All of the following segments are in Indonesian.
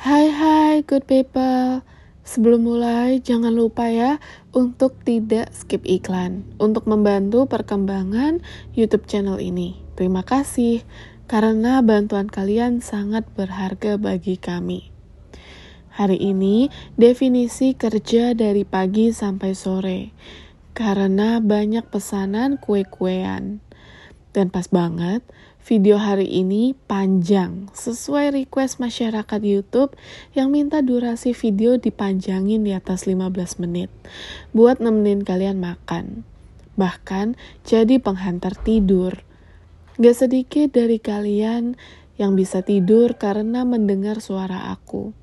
Hai good people. Sebelum mulai jangan lupa ya untuk tidak skip iklan untuk membantu perkembangan YouTube channel ini. Terima kasih karena bantuan kalian sangat berharga bagi kami. Hari ini definisi kerja dari pagi sampai sore karena banyak pesanan kue-kuean. Dan pas banget, video hari ini panjang, sesuai request masyarakat YouTube yang minta durasi video dipanjangin di atas 15 menit, buat nemenin kalian makan. Bahkan jadi penghantar tidur. Gak sedikit dari kalian yang bisa tidur karena mendengar suara aku.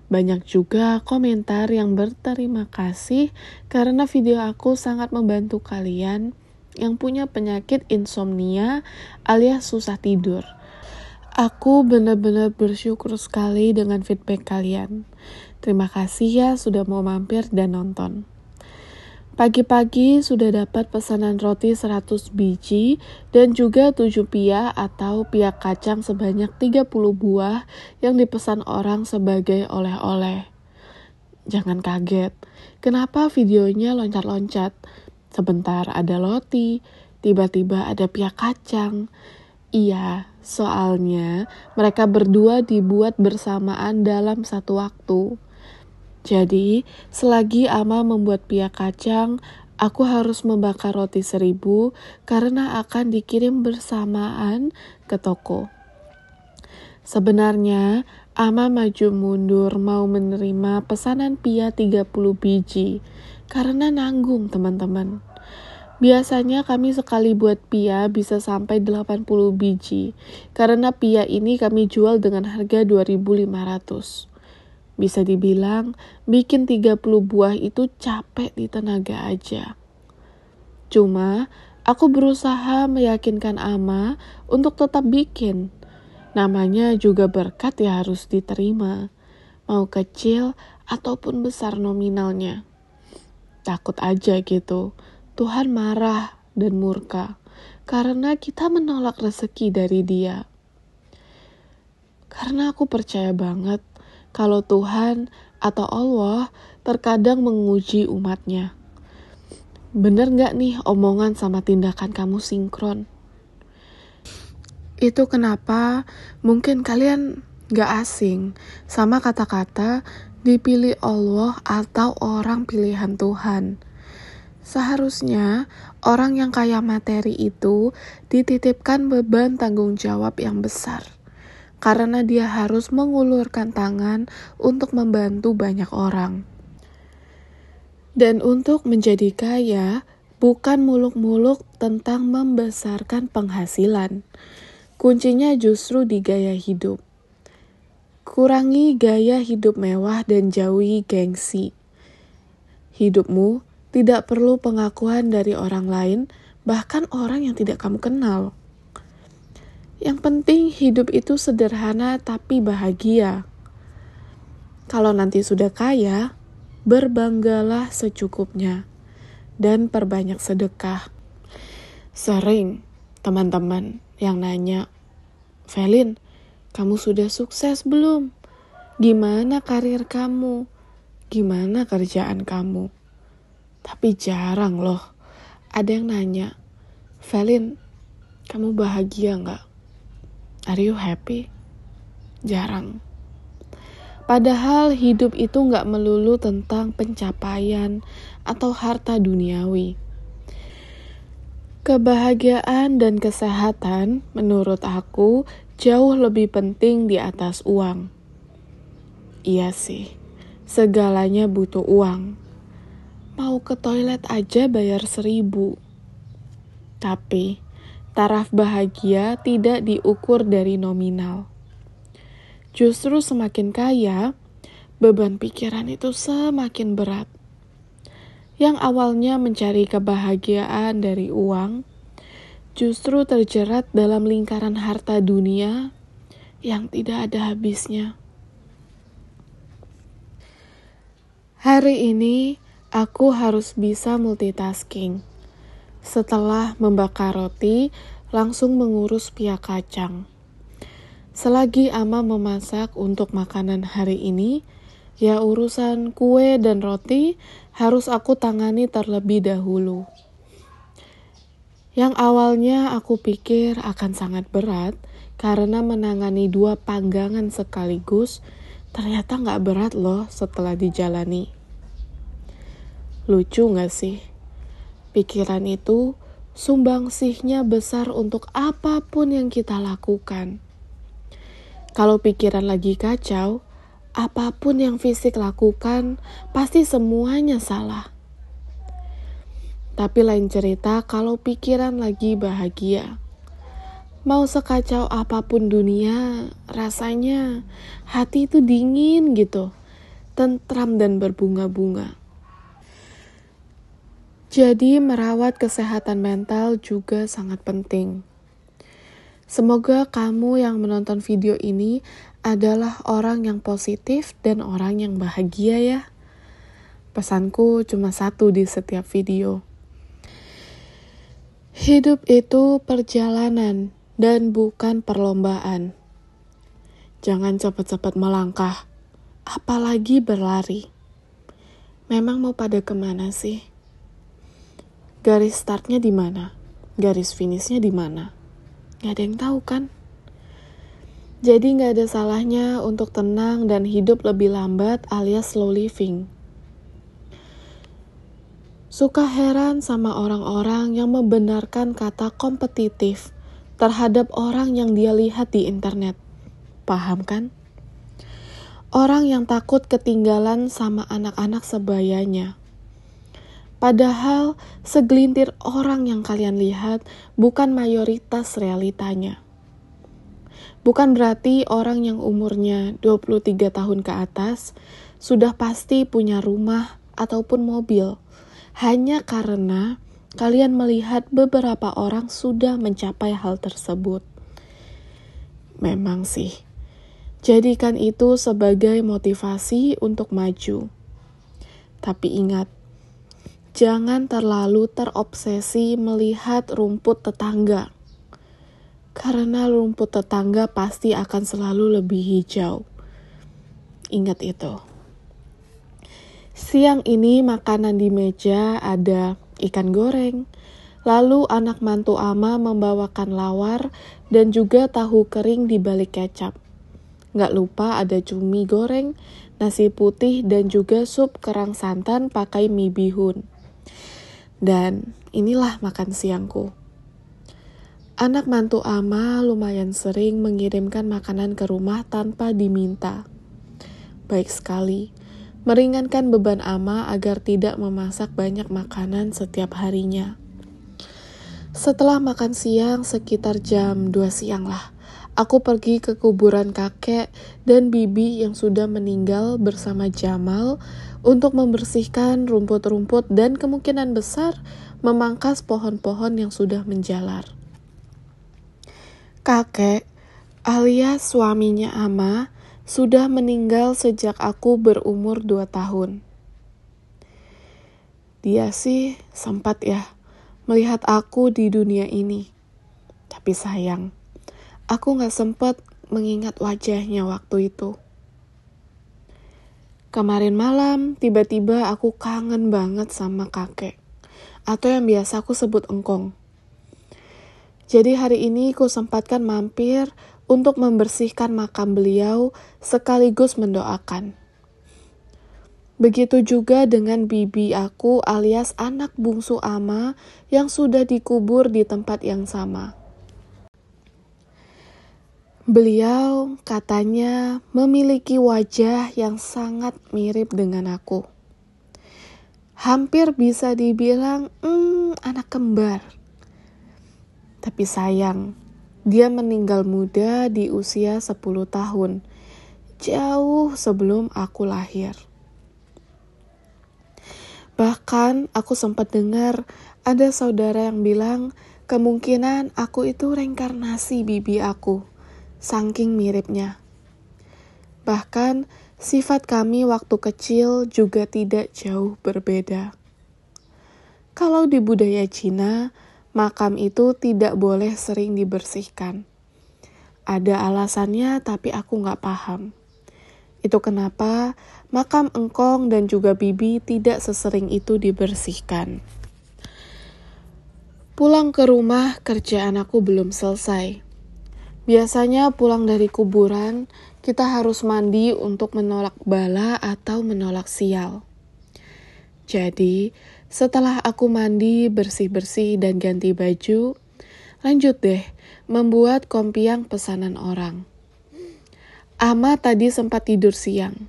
Banyak juga komentar yang berterima kasih karena video aku sangat membantu kalian yang punya penyakit insomnia alias susah tidur. Aku benar-benar bersyukur sekali dengan feedback kalian. Terima kasih ya sudah mau mampir dan nonton. Pagi-pagi sudah dapat pesanan roti 100 biji dan juga 7 pia atau pia kacang sebanyak 30 buah yang dipesan orang sebagai oleh-oleh. Jangan kaget, kenapa videonya loncat-loncat? Sebentar ada roti, tiba-tiba ada pia kacang. Iya, soalnya mereka berdua dibuat bersamaan dalam satu waktu. Jadi, selagi Ama membuat pia kacang, aku harus membakar roti 1000 karena akan dikirim bersamaan ke toko. Sebenarnya, Ama maju mundur mau menerima pesanan pia 30 biji karena nanggung teman-teman. Biasanya kami sekali buat pia bisa sampai 80 biji karena pia ini kami jual dengan harga 2.500. Bisa dibilang bikin 30 buah itu capek di tenaga aja. Cuma aku berusaha meyakinkan Ama untuk tetap bikin. Namanya juga berkat ya harus diterima. Mau kecil ataupun besar nominalnya. Takut aja gitu. Tuhan marah dan murka karena kita menolak rezeki dari Dia. Karena aku percaya banget kalau Tuhan atau Allah terkadang menguji umatnya. Bener gak nih omongan sama tindakan kamu sinkron? Itu kenapa mungkin kalian gak asing sama kata-kata dipilih Allah atau orang pilihan Tuhan. Seharusnya orang yang kaya materi itu dititipkan beban tanggung jawab yang besar. Karena dia harus mengulurkan tangan untuk membantu banyak orang. Dan untuk menjadi kaya, bukan muluk-muluk tentang membesarkan penghasilan. Kuncinya justru di gaya hidup. Kurangi gaya hidup mewah dan jauhi gengsi. Hidupmu tidak perlu pengakuan dari orang lain, bahkan orang yang tidak kamu kenal. Yang penting hidup itu sederhana tapi bahagia. Kalau nanti sudah kaya, berbanggalah secukupnya dan perbanyak sedekah. Sering teman-teman yang nanya, "Velin, kamu sudah sukses belum? Gimana karir kamu? Gimana kerjaan kamu?" Tapi jarang loh ada yang nanya, "Velin, kamu bahagia gak? Are you happy?" Jarang. Padahal hidup itu gak melulu tentang pencapaian atau harta duniawi. Kebahagiaan dan kesehatan menurut aku jauh lebih penting di atas uang. Iya sih, segalanya butuh uang. Mau ke toilet aja bayar 1.000. Tapi, taraf bahagia tidak diukur dari nominal. Justru semakin kaya, beban pikiran itu semakin berat. Yang awalnya mencari kebahagiaan dari uang, justru terjerat dalam lingkaran harta dunia yang tidak ada habisnya. Hari ini, aku harus bisa multitasking. Setelah membakar roti, langsung mengurus pia kacang. Selagi Ama memasak untuk makanan hari ini, ya urusan kue dan roti harus aku tangani terlebih dahulu. Yang awalnya aku pikir akan sangat berat karena menangani 2 panggangan sekaligus, ternyata gak berat loh setelah dijalani. Lucu gak sih? Pikiran itu sumbangsihnya besar untuk apapun yang kita lakukan. Kalau pikiran lagi kacau, apapun yang fisik lakukan, pasti semuanya salah. Tapi lain cerita kalau pikiran lagi bahagia. Mau sekacau apapun dunia, rasanya hati itu dingin gitu, tentram dan berbunga-bunga. Jadi merawat kesehatan mental juga sangat penting. Semoga kamu yang menonton video ini adalah orang yang positif dan orang yang bahagia ya. Pesanku cuma satu di setiap video. Hidup itu perjalanan dan bukan perlombaan. Jangan cepat-cepat melangkah, apalagi berlari. Memang mau pada kemana sih? Garis startnya di mana? Garis finishnya di mana? Gak ada yang tahu kan? Jadi gak ada salahnya untuk tenang dan hidup lebih lambat alias slow living. Suka heran sama orang-orang yang membenarkan kata kompetitif terhadap orang yang dia lihat di internet. Paham kan? Orang yang takut ketinggalan sama anak-anak sebayanya. Padahal segelintir orang yang kalian lihat bukan mayoritas realitanya. Bukan berarti orang yang umurnya 23 tahun ke atas sudah pasti punya rumah ataupun mobil. Hanya karena kalian melihat beberapa orang sudah mencapai hal tersebut. Memang sih, jadikan itu sebagai motivasi untuk maju. Tapi ingat, jangan terlalu terobsesi melihat rumput tetangga. Karena rumput tetangga pasti akan selalu lebih hijau. Ingat itu. Siang ini makanan di meja ada ikan goreng. Lalu anak mantu Ama membawakan lawar dan juga tahu kering di balik kecap. Gak lupa ada cumi goreng, nasi putih dan juga sup kerang santan pakai mie bihun. Dan inilah makan siangku. Anak mantu Ama lumayan sering mengirimkan makanan ke rumah tanpa diminta. Baik sekali, meringankan beban Ama agar tidak memasak banyak makanan setiap harinya. Setelah makan siang sekitar jam 2 siang lah, aku pergi ke kuburan kakek dan bibi yang sudah meninggal bersama Jamal untuk membersihkan rumput-rumput dan kemungkinan besar memangkas pohon-pohon yang sudah menjalar. Kakek, alias suaminya Ama, sudah meninggal sejak aku berumur 2 tahun. Dia sih sempat ya melihat aku di dunia ini. Tapi sayang, aku gak sempat mengingat wajahnya waktu itu. Kemarin malam, tiba-tiba aku kangen banget sama kakek. Atau yang biasa aku sebut engkong. Jadi hari ini aku sempatkan mampir untuk membersihkan makam beliau sekaligus mendoakan. Begitu juga dengan bibi aku alias anak bungsu Ama yang sudah dikubur di tempat yang sama. Beliau katanya memiliki wajah yang sangat mirip dengan aku. Hampir bisa dibilang anak kembar. Tapi sayang, dia meninggal muda di usia 10 tahun, jauh sebelum aku lahir. Bahkan aku sempat dengar ada saudara yang bilang kemungkinan aku itu reinkarnasi bibi aku, saking miripnya. Bahkan sifat kami waktu kecil juga tidak jauh berbeda. Kalau di budaya Cina, makam itu tidak boleh sering dibersihkan. Ada alasannya tapi aku nggak paham. Itu kenapa makam engkong dan juga bibi tidak sesering itu dibersihkan. Pulang ke rumah, kerjaan aku belum selesai. Biasanya pulang dari kuburan, kita harus mandi untuk menolak bala atau menolak sial. Jadi, setelah aku mandi, bersih-bersih dan ganti baju, lanjut deh membuat kompiang pesanan orang. Ama tadi sempat tidur siang.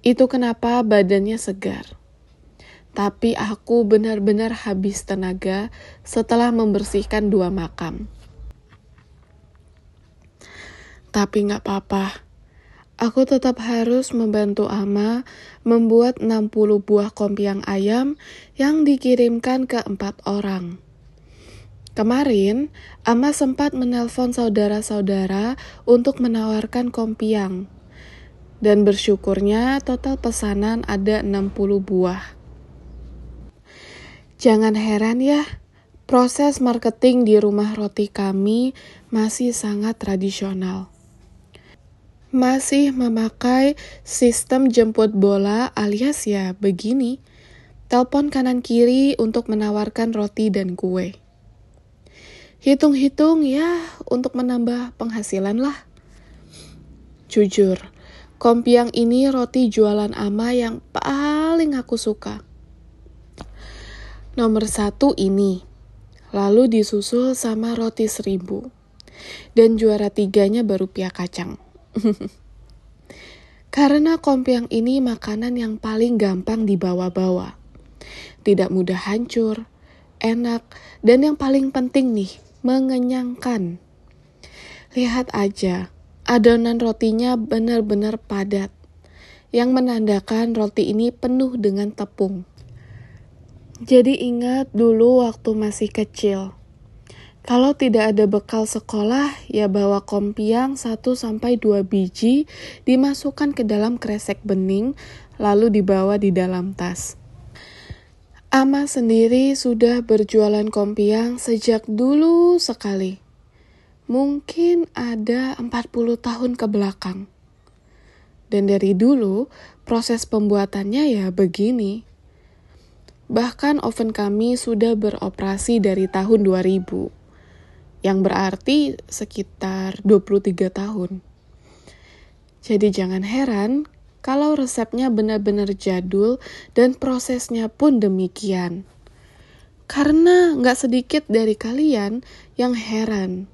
Itu kenapa badannya segar. Tapi aku benar-benar habis tenaga setelah membersihkan 2 makam. Tapi gak apa-apa. Aku tetap harus membantu Ama membuat 60 buah kompiang ayam yang dikirimkan ke 4 orang. Kemarin, Ama sempat menelpon saudara-saudara untuk menawarkan kompiang. Dan bersyukurnya total pesanan ada 60 buah. Jangan heran ya, proses marketing di rumah roti kami masih sangat tradisional. Masih memakai sistem jemput bola alias ya begini, telepon kanan kiri untuk menawarkan roti dan kue. Hitung-hitung ya untuk menambah penghasilan lah. Jujur, kompiang ini roti jualan Ama yang paling aku suka. Nomor 1 ini, lalu disusul sama roti 1000. Dan juara 3-nya baru pia kacang. Karena kompiang ini makanan yang paling gampang dibawa-bawa. Tidak mudah hancur, enak, dan yang paling penting nih, mengenyangkan. Lihat aja, adonan rotinya benar-benar padat, yang menandakan roti ini penuh dengan tepung. Jadi ingat dulu waktu masih kecil, kalau tidak ada bekal sekolah, ya bawa kompiang 1-2 biji, dimasukkan ke dalam kresek bening, lalu dibawa di dalam tas. Ama sendiri sudah berjualan kompiang sejak dulu sekali. Mungkin ada 40 tahun ke belakang. Dan dari dulu, proses pembuatannya ya begini. Bahkan oven kami sudah beroperasi dari tahun 2000. Yang berarti sekitar 23 tahun. Jadi jangan heran kalau resepnya benar-benar jadul dan prosesnya pun demikian. Karena gak sedikit dari kalian yang heran,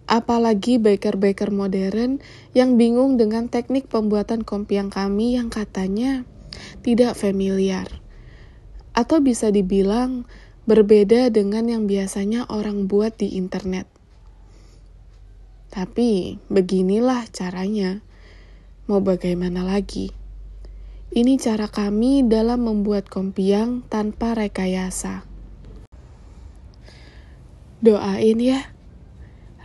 apalagi baker-baker modern yang bingung dengan teknik pembuatan kompiang kami yang katanya tidak familiar. Atau bisa dibilang berbeda dengan yang biasanya orang buat di internet. Tapi beginilah caranya. Mau bagaimana lagi? Ini cara kami dalam membuat kompiang tanpa rekayasa. Doain ya.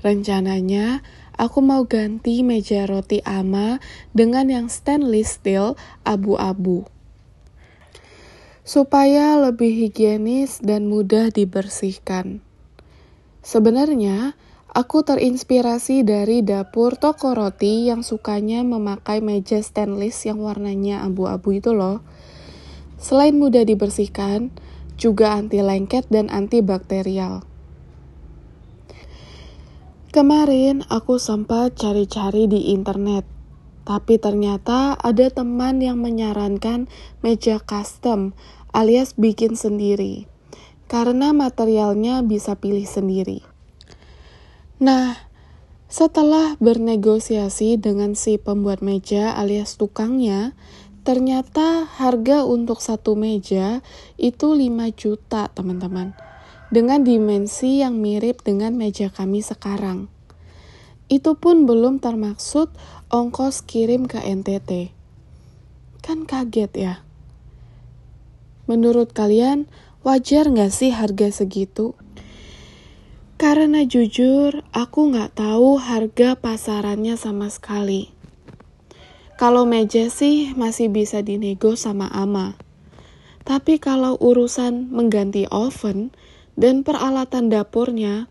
Rencananya aku mau ganti meja roti Ama dengan yang stainless steel abu-abu. Supaya lebih higienis dan mudah dibersihkan. Sebenarnya, aku terinspirasi dari dapur toko roti yang sukanya memakai meja stainless yang warnanya abu-abu itu loh. Selain mudah dibersihkan, juga anti lengket dan antibakterial. Kemarin aku sempat cari-cari di internet, tapi ternyata ada teman yang menyarankan meja custom alias bikin sendiri, karena materialnya bisa pilih sendiri. Nah, setelah bernegosiasi dengan si pembuat meja alias tukangnya, ternyata harga untuk satu meja itu 5 juta teman-teman. Dengan dimensi yang mirip dengan meja kami sekarang. Itu pun belum termaksud ongkos kirim ke NTT. Kan kaget ya? Menurut kalian, wajar gak sih harga segitu? Karena jujur, aku gak tahu harga pasarannya sama sekali. Kalau meja sih masih bisa dinego sama Ama. Tapi kalau urusan mengganti oven dan peralatan dapurnya,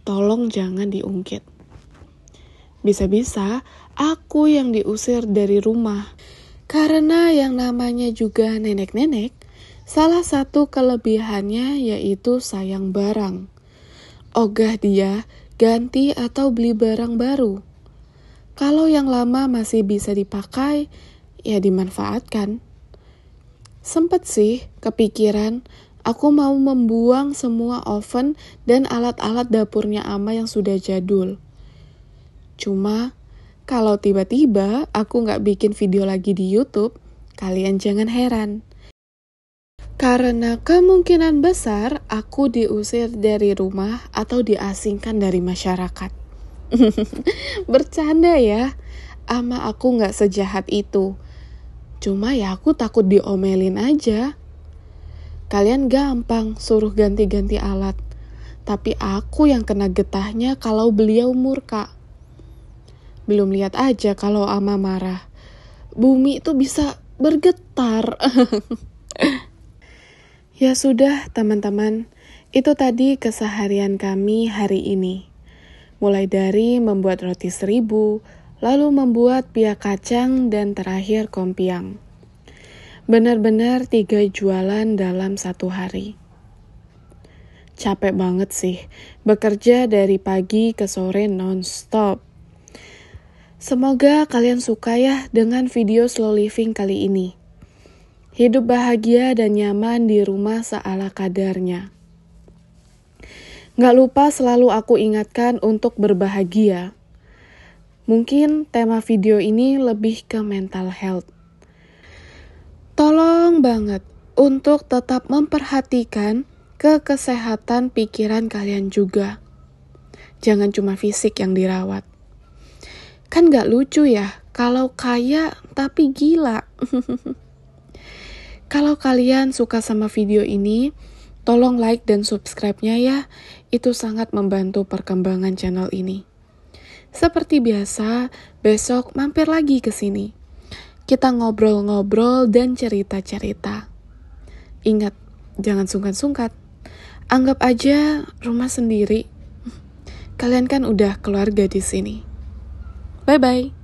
tolong jangan diungkit. Bisa-bisa aku yang diusir dari rumah. Karena yang namanya juga nenek-nenek, salah satu kelebihannya yaitu sayang barang. Ogah dia ganti atau beli barang baru. Kalau yang lama masih bisa dipakai, ya dimanfaatkan. Sempet sih kepikiran, aku mau membuang semua oven dan alat-alat dapurnya Ama yang sudah jadul. Cuma, kalau tiba-tiba aku nggak bikin video lagi di YouTube, kalian jangan heran. Karena kemungkinan besar aku diusir dari rumah atau diasingkan dari masyarakat. Bercanda ya, Ama aku nggak sejahat itu. Cuma ya aku takut diomelin aja. Kalian gampang suruh ganti-ganti alat. Tapi aku yang kena getahnya kalau beliau murka. Belum lihat aja kalau Ama marah. Bumi itu bisa bergetar. Ya sudah teman-teman, itu tadi keseharian kami hari ini. Mulai dari membuat roti 1000, lalu membuat pia kacang, dan terakhir kompiang. Benar-benar 3 jualan dalam 1 hari. Capek banget sih, bekerja dari pagi ke sore non-stop. Semoga kalian suka ya dengan video slow living kali ini. Hidup bahagia dan nyaman di rumah seala kadarnya. Gak lupa selalu aku ingatkan untuk berbahagia. Mungkin tema video ini lebih ke mental health. Tolong banget untuk tetap memperhatikan kesehatan pikiran kalian juga. Jangan cuma fisik yang dirawat. Kan gak lucu ya kalau kaya tapi gila. Kalau kalian suka sama video ini, tolong like dan subscribe-nya ya. Itu sangat membantu perkembangan channel ini. Seperti biasa, besok mampir lagi ke sini. Kita ngobrol-ngobrol dan cerita-cerita. Ingat, jangan sungkan-sungkan. Anggap aja rumah sendiri. Kalian kan udah keluarga di sini. Bye-bye.